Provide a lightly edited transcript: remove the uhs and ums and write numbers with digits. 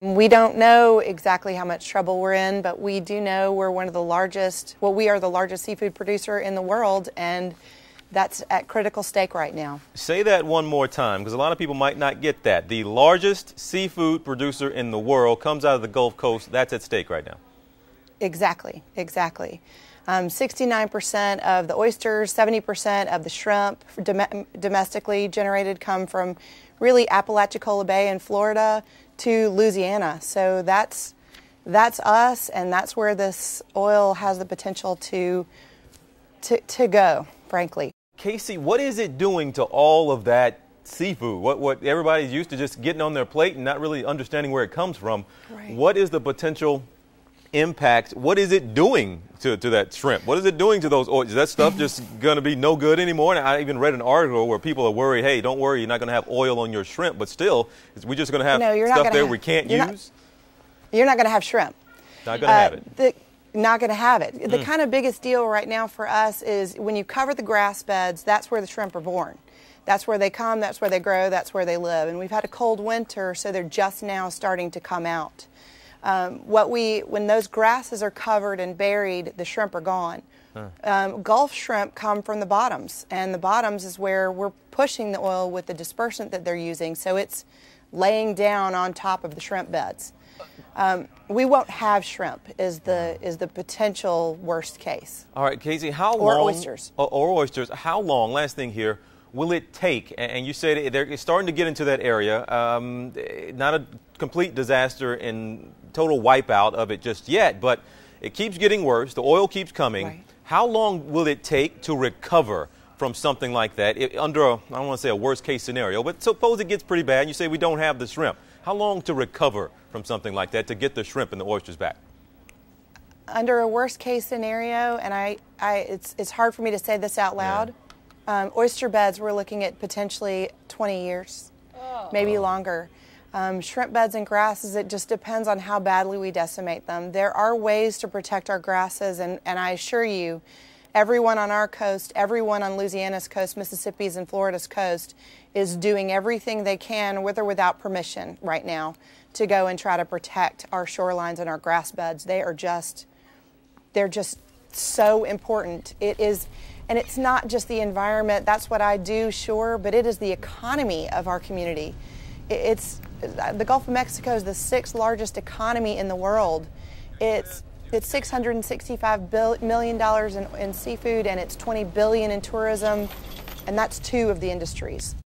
We don't know exactly how much trouble we're in, but we do know we're one of the largest, well, we are the largest seafood producer in the world, and that's at critical stake right now. Say that one more time, because a lot of people might not get that. The largest seafood producer in the world comes out of the Gulf Coast. That's at stake right now. Exactly, exactly. 69% of the oysters, 70% of the shrimp domestically generated come from really Apalachicola Bay in Florida to Louisiana. So that's us, and that's where this oil has the potential to go, frankly. Casey, what is it doing to all of that seafood? What everybody's used to just getting on their plate and not really understanding where it comes from. Right. What is the potential impact? What is it doing to that shrimp? What is it doing to those oils? Is that stuff just going to be no good anymore? And I even read an article where people are worried, hey, don't worry, you're not going to have oil on your shrimp, but still, we're just going to have stuff there we can't use? You're not going to have shrimp. Not going to have it. Not going to have it. The kind of biggest deal right now for us is when you cover the grass beds, that's where the shrimp are born. That's where they come, that's where they grow, that's where they live. And we've had a cold winter, so they're just now starting to come out. When those grasses are covered and buried, the shrimp are gone. Gulf shrimp come from the bottoms, and the bottoms is where we're pushing the oil with the dispersant that they're using, so it's laying down on top of the shrimp beds. We won't have shrimp is the potential worst case. All right, Casey, how long? Or oysters. Or oysters. How long, last thing here, will it take? And you said they're starting to get into that area. Not a complete disaster and total wipeout of it just yet, but it keeps getting worse. The oil keeps coming. Right. How long will it take to recover from something like that under I don't want to say a worst case scenario, but suppose it gets pretty bad and you say we don't have the shrimp. How long to recover from something like that to get the shrimp and the oysters back? Under a worst case scenario, and it's hard for me to say this out loud, oyster beds, we're looking at potentially 20 years, maybe longer. Shrimp beds and grasses, it just depends on how badly we decimate them. There are ways to protect our grasses, and I assure you, everyone on our coast, everyone on Louisiana's coast, Mississippi's and Florida's coast is doing everything they can, with or without permission right now, to go and try to protect our shorelines and our grass beds. They're just so important. It is, and it's not just the environment, that's what I do, sure, but it is the economy of our community. The Gulf of Mexico is the 6th largest economy in the world. It's $665 million in seafood, and it's $20 billion in tourism, and that's 2 of the industries.